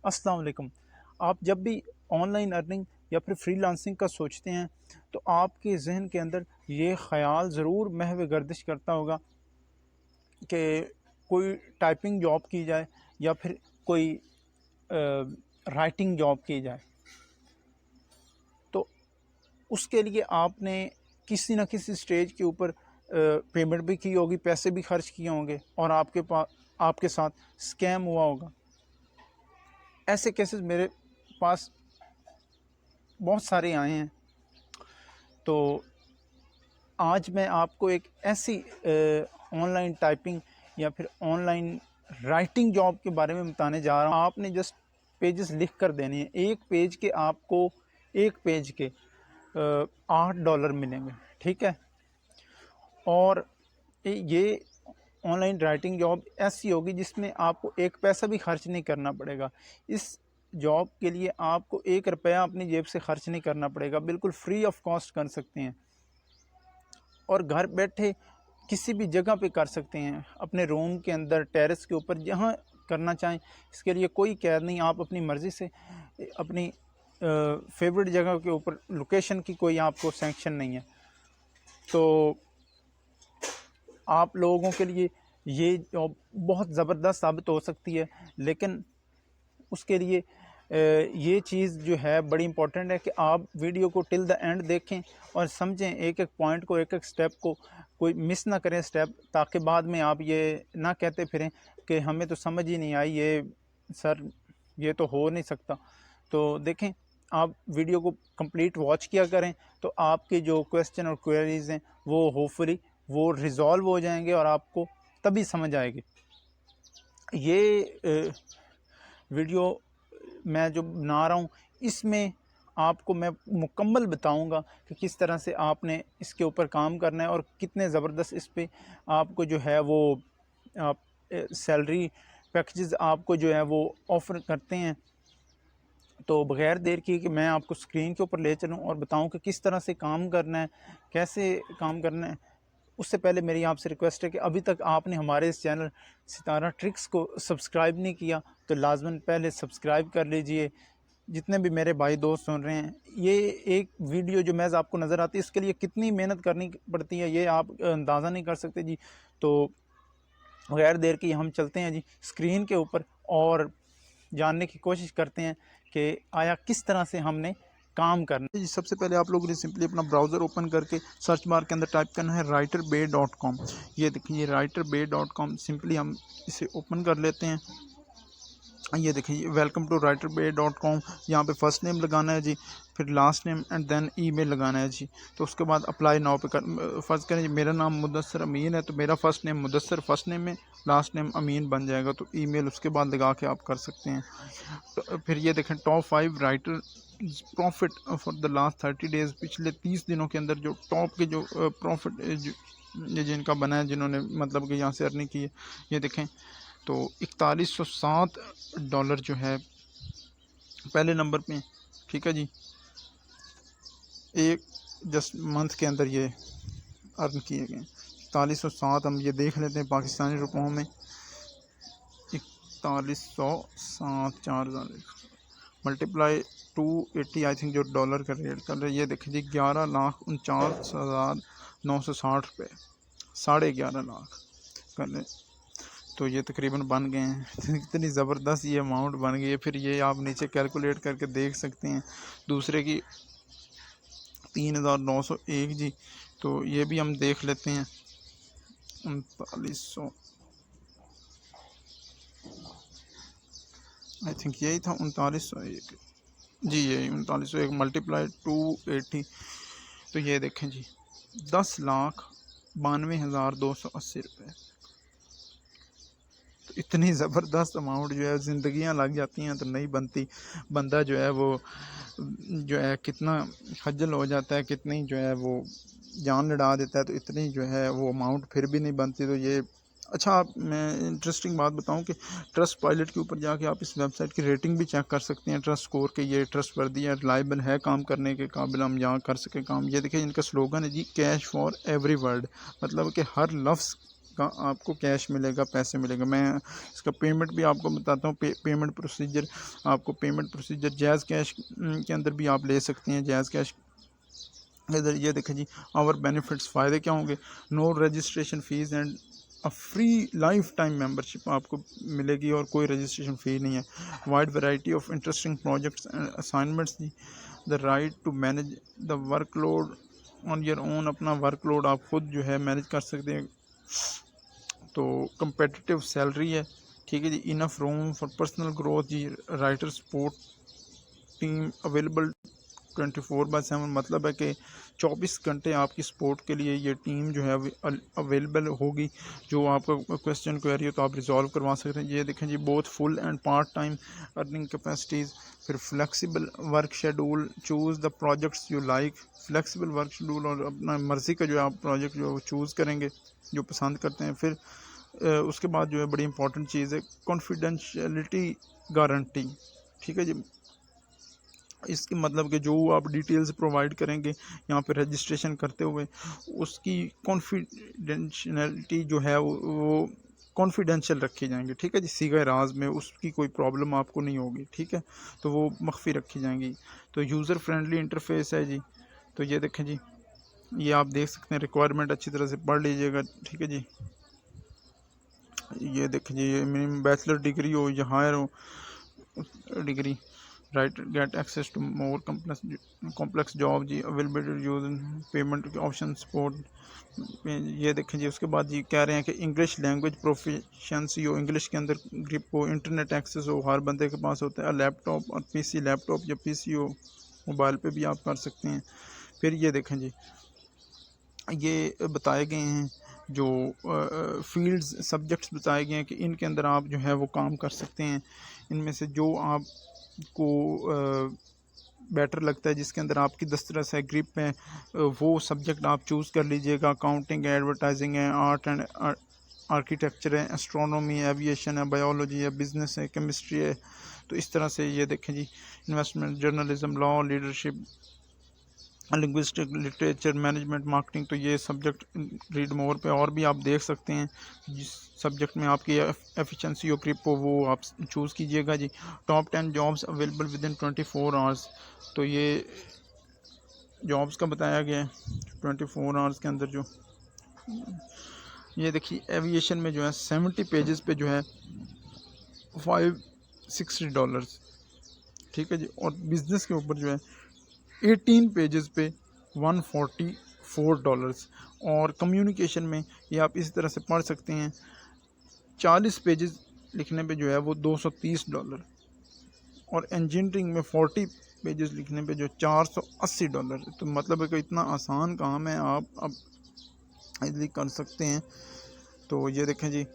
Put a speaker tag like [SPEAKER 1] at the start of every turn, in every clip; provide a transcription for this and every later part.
[SPEAKER 1] अस्सलाम वालेकुम। आप जब भी ऑनलाइन अर्निंग या फिर फ्रीलांसिंग का सोचते हैं तो आपके जहन के अंदर ये ख़्याल ज़रूर महव गर्दिश करता होगा कि कोई टाइपिंग जॉब की जाए या फिर कोई राइटिंग जॉब की जाए। तो उसके लिए आपने किसी न किसी स्टेज के ऊपर पेमेंट भी की होगी, पैसे भी खर्च किए होंगे और आपके साथ स्कैम हुआ होगा। ऐसे केसेस मेरे पास बहुत सारे आए हैं। तो आज मैं आपको एक ऐसी ऑनलाइन टाइपिंग या फिर ऑनलाइन राइटिंग जॉब के बारे में बताने जा रहा हूँ। आपने जस्ट पेजेस लिख कर देने हैं। एक पेज के $8 मिलेंगे, ठीक है। और ये ऑनलाइन राइटिंग जॉब ऐसी होगी जिसमें आपको एक पैसा भी खर्च नहीं करना पड़ेगा। इस जॉब के लिए आपको ₹1 अपनी जेब से खर्च नहीं करना पड़ेगा, बिल्कुल फ्री ऑफ कॉस्ट कर सकते हैं और घर बैठे किसी भी जगह पे कर सकते हैं, अपने रूम के अंदर, टेरेस के ऊपर, जहाँ करना चाहें। इसके लिए कोई कैद नहीं, आप अपनी मर्ज़ी से अपनी फेवरेट जगह के ऊपर, लोकेशन की कोई आपको सैंक्शन नहीं है। तो आप लोगों के लिए ये जॉब बहुत ज़बरदस्त साबित हो सकती है, लेकिन उसके लिए ये चीज़ जो है बड़ी इम्पोर्टेंट है कि आप वीडियो को टिल द एंड देखें और समझें, एक एक पॉइंट को, एक एक स्टेप को कोई मिस ना करें स्टेप, ताकि बाद में आप ये ना कहते फिरें कि हमें तो समझ ही नहीं आई, ये सर ये तो हो नहीं सकता। तो देखें, आप वीडियो को कंप्लीट वॉच किया करें तो आपके जो क्वेश्चन और क्वेरीज़ हैं वो होपफुली वो रिज़ॉल्व हो जाएंगे और आपको तभी समझ आएगी। ये वीडियो मैं जो बना रहा हूँ इसमें आपको मैं मुकम्मल बताऊंगा कि किस तरह से आपने इसके ऊपर काम करना है और कितने ज़बरदस्त इस पे आपको जो है वो आप सैलरी पैकेजेस आपको जो है वो ऑफ़र करते हैं। तो बग़ैर देर किए कि मैं आपको स्क्रीन के ऊपर ले चलूँ और बताऊँ कि किस तरह से काम करना है, कैसे काम करना है। उससे पहले मेरी आपसे रिक्वेस्ट है कि अभी तक आपने हमारे इस चैनल सितारा ट्रिक्स को सब्सक्राइब नहीं किया तो लाजमन पहले सब्सक्राइब कर लीजिए। जितने भी मेरे भाई दोस्त सुन रहे हैं, ये एक वीडियो जो महज़ आपको नज़र आती है, इसके लिए कितनी मेहनत करनी पड़ती है ये आप अंदाज़ा नहीं कर सकते जी। तो बगैर देर के हम चलते हैं जी स्क्रीन के ऊपर और जानने की कोशिश करते हैं कि आया किस तरह से हमने काम करना है जी। सबसे पहले आप लोगों ने सिंपली अपना ब्राउज़र ओपन करके सर्च बार के अंदर टाइप करना है writerbay.com। ये देखिए writerbay.com, सिंपली हम इसे ओपन कर लेते हैं। ये देखिए वेलकम टू writerbay.com। यहाँ पे फर्स्ट नेम लगाना है जी, फिर last name and then email लगाना है जी। तो उसके बाद अप्लाई नाउ पे फ़र्ज़ करें जी मेरा नाम मुदस्सर अमीन है, तो मेरा first name Mudassar first name में, लास्ट नेम अमीन बन जाएगा। तो ईमेल उसके बाद लगा के आप कर सकते हैं। तो फिर ये देखें top 5 writer profit for the last 30 days, पिछले 30 दिनों के अंदर जो टॉप के जो प्रॉफिट जिनका बना है, जिन्होंने मतलब कि यहाँ से अर्निंग की है, ये देखें। तो $4107 जो है पहले नंबर पे, ठीक है जी। एक जस्ट मंथ के अंदर ये अर्न किए गए 4107। हम ये देख लेते हैं पाकिस्तानी रुपयों में। 4107 4000 मल्टीप्लाई 280 आई थिंक जो डॉलर का रेट कर रहे हैं। ये देखिए जी 11,49,960 रुपये, 11.5 लाख कर रहे। तो ये तकरीबन बन गए हैं। इतनी ज़बरदस्त ये अमाउंट बन गई है। फिर ये आप नीचे कैलकुलेट करके देख सकते हैं। दूसरे की 3,901 जी, तो ये भी हम देख लेते हैं। 3900 आई थिंक यही था, 3901 जी, यही 3901 मल्टीप्लाई 280। तो ये देखें जी 10,92,280 रुपये। तो इतनी ज़बरदस्त अमाउंट जो है, ज़िंदगियां लग जाती हैं तो नहीं बनती। बंदा जो है वो जो है कितना खज्जल हो जाता है, कितनी जो है वो जान लड़ा देता है, तो इतनी जो है वो अमाउंट फिर भी नहीं बनती। तो ये अच्छा, मैं इंटरेस्टिंग बात बताऊं कि ट्रस्ट पायलट के ऊपर जाके आप इस वेबसाइट की रेटिंग भी चेक कर सकते हैं, ट्रस्ट स्कोर के। ये ट्रस्टवर्दी है, रिलायबल है, काम करने के काबिल, हम यहाँ कर सके काम। ये देखिए इनका स्लोगन है जी, कैश फॉर एवरी वर्ड, मतलब कि हर लफ्ज़ का आपको कैश मिलेगा, पैसे मिलेगा। मैं इसका पेमेंट भी आपको बताता हूँ। पेमेंट प्रोसीजर, आपको पेमेंट प्रोसीजर जैज़ कैश के अंदर भी आप ले सकते हैं। जैज़ कैश इधर ये देखें जी, आवर बेनिफिट्स, फ़ायदे क्या होंगे। No registration fees and a free life time membership आपको मिलेगी और कोई रजिस्ट्रेशन फ़ी नहीं है। Wide variety of interesting projects and assignments जी। The right to manage the workload on your own, अपना वर्कलोड आप खुद जो है मैनेज कर सकते हैं। तो कंपेटिटिव सैलरी है, ठीक है जी। Enough room for personal growth जी। राइटर सपोर्ट टीम अवेलेबल 24/7, मतलब है कि 24 घंटे आपकी सपोर्ट के लिए ये टीम जो है अवेलेबल होगी। जो आपका क्वेश्चन क्वेरी हो तो आप रिजॉल्व करवा सकते हैं। ये देखें जी, both full and part time earning capacities. फिर flexible work schedule, choose the projects you like. Flexible work schedule, और अपना मर्ज़ी का जो है आप प्रोजेक्ट जो चूज़ करेंगे जो पसंद करते हैं। फिर उसके बाद जो है बड़ी इंपॉर्टेंट चीज़ है कॉन्फिडेंशियलिटी गारंटी, ठीक है जी। इसके मतलब कि जो आप डिटेल्स प्रोवाइड करेंगे यहाँ पे रजिस्ट्रेशन करते हुए, उसकी कॉन्फिडेंशियलिटी जो है वो कॉन्फिडेंशियल रखी जाएंगी, ठीक है जी। सीगा राज में उसकी कोई प्रॉब्लम आपको नहीं होगी, ठीक है, तो वो मख्फी रखी जाएंगी। तो यूज़र फ्रेंडली इंटरफेस है जी। तो ये देखें जी, ये आप देख सकते हैं। रिक्वायरमेंट अच्छी तरह से पढ़ लीजिएगा, ठीक है जी। ये देखें जी, ये मिनिमम बैचलर डिग्री हो या हायर हो degree. Right, get access to more complex job जी। Availability use payment option support. ये देखें जी, उसके बाद जी कह रहे हैं कि इंग्लिश लैंग्वेज प्रोफिशिएंसी हो, इंग्लिश के अंदर ग्रिप हो, इंटरनेट एक्सेस हो, हर बंदे के पास होता है। लैपटॉप और पीसी, लैपटॉप या पीसी हो, मोबाइल पे भी आप कर सकते हैं। फिर ये देखें जी, ये बताए गए हैं जो फील्ड्स सब्जेक्ट्स बताए गए हैं कि इनके अंदर आप जो है वो काम कर सकते हैं। इनमें से जो आपको बेटर लगता है, जिसके अंदर आपकी दस्तरस है, ग्रिप है, वो सब्जेक्ट आप चूज़ कर लीजिएगा। अकाउंटिंग है, एडवर्टाइजिंग है, आर्ट एंड आर्किटेक्चर है, एस्ट्रोनॉमी है, एविएशन है, बायोलॉजी है, बिजनेस है, केमिस्ट्री है। तो इस तरह से ये देखें जी, investment, journalism, law, leadership, linguistic, literature, management, marketing. तो ये सब्जेक्ट रीड मोर पे और भी आप देख सकते हैं। जिस सब्जेक्ट में आपकी एफिशिएंसी और ग्रिप हो वो आप चूज़ कीजिएगा जी। Top 10 jobs available within 24 hours. तो ये जॉब्स का बताया गया है 24 आवर्स के अंदर। जो ये देखिए, एविएशन में जो है 70 पेजेस पे जो है $560, ठीक है जी। और बिजनेस के ऊपर जो है 18 पेजेस पे $144। और कम्युनिकेशन में ये आप इस तरह से पढ़ सकते हैं, 40 पेजेस लिखने पे जो है वो $230। और इंजीनियरिंग में 40 पेजेस लिखने पे जो $480। तो मतलब है कि इतना आसान काम है, आप अब इजीली कर सकते हैं। तो ये देखें जी,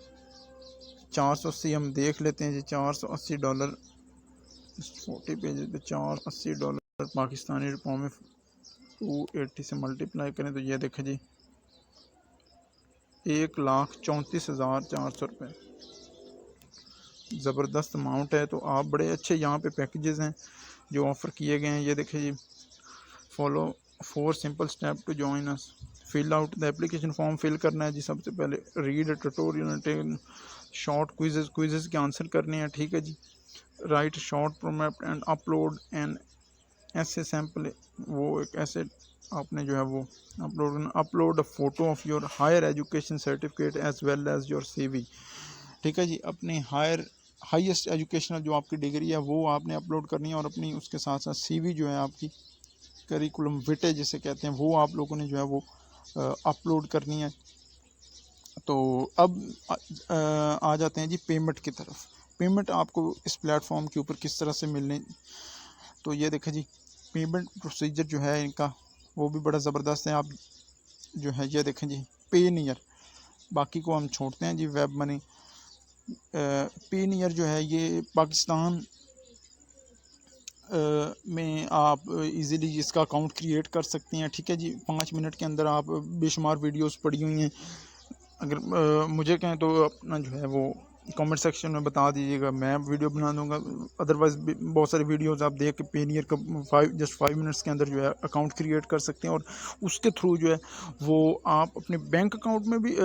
[SPEAKER 1] 480 हम देख लेते हैं जी। $480 40 पेजेस पे $480 पाकिस्तानी रुपयों में 280 से मल्टीप्लाई करें तो ये देखें जी, 1,34,400 रुपये। ज़बरदस्त अमाउंट है। तो आप बड़े अच्छे यहाँ पे पैकेजेस हैं जो ऑफ़र किए गए हैं। ये देखें जी, follow 4 simple step to join us. Fill out the application form fill करना है जी। सबसे पहले रीड ट्यूटोरियल, शॉर्ट क्विजेज़ के आंसर करने हैं, ठीक है जी। Write short prompt and upload an essay sample, वो एक ऐसे आपने जो है वो upload a photo of your higher education certificate as well as your CV, ठीक है जी। अपनी हाईएस्ट एजुकेशनल जो आपकी डिग्री है वो आपने अपलोड करनी है, और अपनी उसके साथ साथ CV जो है आपकी करिकुलम विटे जिसे कहते हैं वो आप लोगों ने जो है वो अपलोड करनी है। तो अब आ जाते हैं जी पेमेंट की तरफ। पेमेंट आपको इस प्लेटफॉर्म के ऊपर किस तरह से मिलने, तो ये देखें जी, पेमेंट प्रोसीजर जो है इनका वो भी बड़ा ज़बरदस्त है। आप जो है ये देखें जी, पेनियर, बाकी को हम छोड़ते हैं जी। वेब मनी, पेनियर जो है ये पाकिस्तान में आप इजीली इसका अकाउंट क्रिएट कर सकते हैं, ठीक है जी। 5 मिनट के अंदर आप बेशुमार वीडियोस पड़ी हुई हैं। अगर मुझे कहें तो अपना जो है वो कमेंट सेक्शन में बता दीजिएगा, मैं वीडियो बना दूंगा। अदरवाइज़ बहुत सारी वीडियोस आप देख के पेनियर का जस्ट 5 मिनट्स के अंदर जो है अकाउंट क्रिएट कर सकते हैं, और उसके थ्रू जो है वो आप अपने बैंक अकाउंट में भी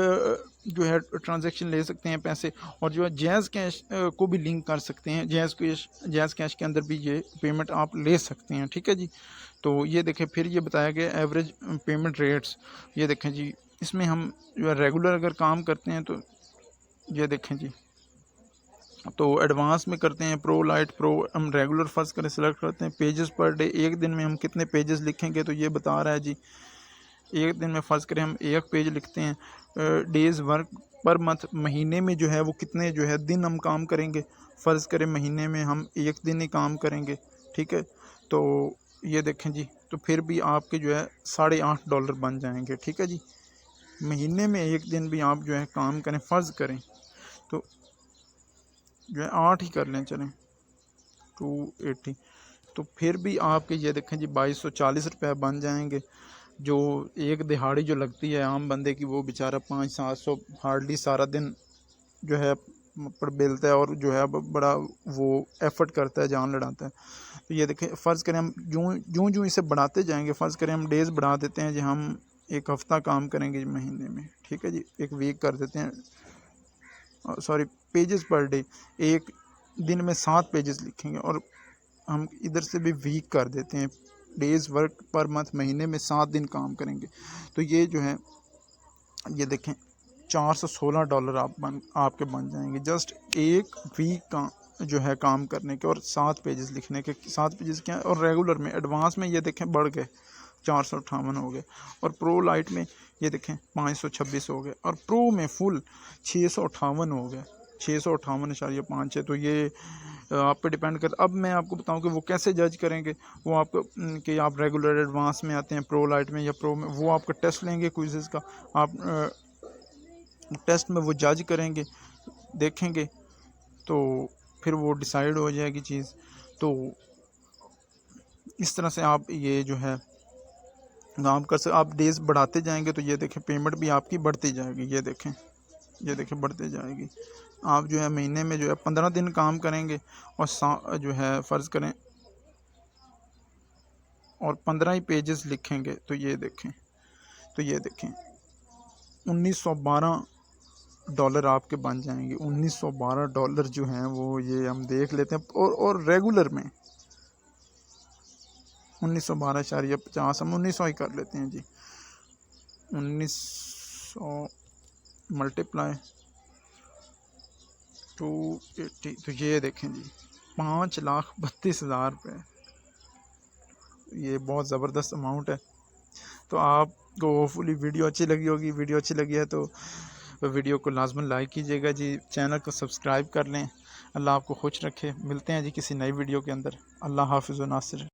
[SPEAKER 1] जो है ट्रांजैक्शन ले सकते हैं पैसे, और जो है जैज़ कैश को भी लिंक कर सकते हैं। जैज़ कैश के अंदर भी ये पेमेंट आप ले सकते हैं, ठीक है जी। तो ये देखें, फिर ये बताया गया एवरेज पेमेंट रेट्स। ये देखें जी, इसमें हम जो है रेगुलर अगर काम करते हैं तो ये देखें जी, तो एडवांस में करते हैं, प्रो, लाइट, प्रो, हम रेगुलर फर्स्ट करें सिलेक्ट करते हैं। पेजेस पर डे, एक दिन में हम कितने पेजेस लिखेंगे, तो ये बता रहा है जी, एक दिन में फ़र्ज़ करें हम एक पेज लिखते हैं। डेज़ वर्क पर मंथ, महीने में जो है वो कितने जो है दिन हम काम करेंगे, फ़र्ज़ करें महीने में हम एक दिन ही काम करेंगे, ठीक है। तो ये देखें जी, तो फिर भी आपके जो है $8.5 बन जाएंगे, ठीक है जी। महीने में एक दिन भी आप जो है काम करें, फ़र्ज़ करें तो जो है 8 ही कर लें, चलें 280, तो फिर भी आपके ये देखें जी ₹2240 बन जाएंगे। जो एक दिहाड़ी जो लगती है आम बंदे की, वो बेचारा 500-700 हार्डली सारा दिन जो है पर बेलता है, और जो है बड़ा वो एफर्ट करता है, जान लड़ाता है। तो ये देखें, फ़र्ज़ करें हम यूँ इसे बढ़ाते जाएंगे, फ़र्ज़ करें हम डेज़ बढ़ा देते हैं जी, हम एक हफ़्ता काम करेंगे महीने में, ठीक है जी, एक वीक कर देते हैं, सॉरी पेजेस पर डे, एक दिन में 7 पेजेस लिखेंगे, और हम इधर से भी वीक कर देते हैं, डेज़ वर्क पर मंथ, महीने में 7 दिन काम करेंगे। तो ये जो है ये देखें $416 आपके बन जाएंगे जस्ट एक वीक का जो है काम करने के, और 7 पेजेस लिखने के। 7 पेजेस क्या है, और रेगुलर में, एडवांस में ये देखें बढ़ गए 458 हो गए, और प्रो लाइट में ये देखें 526 हो गए, और प्रो में फुल 658 हो गए, 658.56। तो ये आप पे डिपेंड कर। अब मैं आपको बताऊं कि वो कैसे जज करेंगे, वो आपको कि आप रेगुलर एडवांस में आते हैं, प्रो लाइट में या प्रो में, वो आपका टेस्ट लेंगे क्विज़ का, आप टेस्ट में वो जज करेंगे, देखेंगे, तो फिर वो डिसाइड हो जाएगी चीज़। तो इस तरह से आप ये जो है काम कर सकते। आप डेज़ बढ़ाते जाएंगे तो ये देखें पेमेंट भी आपकी बढ़ती जाएगी, ये देखें बढ़ते जाएगी। आप जो है महीने में जो है 15 दिन काम करेंगे, और जो है फ़र्ज़ करें और 15 ही पेजेस लिखेंगे, तो ये देखें $1912 आपके बन जाएंगे। $1912 जो हैं वो, ये हम देख लेते हैं, और रेगुलर में 1912.50, हम 1900 ही कर लेते हैं जी। 1900 मल्टीप्लाई 280, तो ये देखें जी 5,32,000 रुपये, ये बहुत ज़बरदस्त अमाउंट है। तो आपको होपफुली वीडियो अच्छी लगी होगी। वीडियो अच्छी लगी है तो वीडियो को लाजमन लाइक कीजिएगा जी, चैनल को सब्सक्राइब कर लें। अल्लाह आपको खुश रखे। मिलते हैं जी किसी नई वीडियो के अंदर। अल्लाह हाफ़िज़ व नासिर।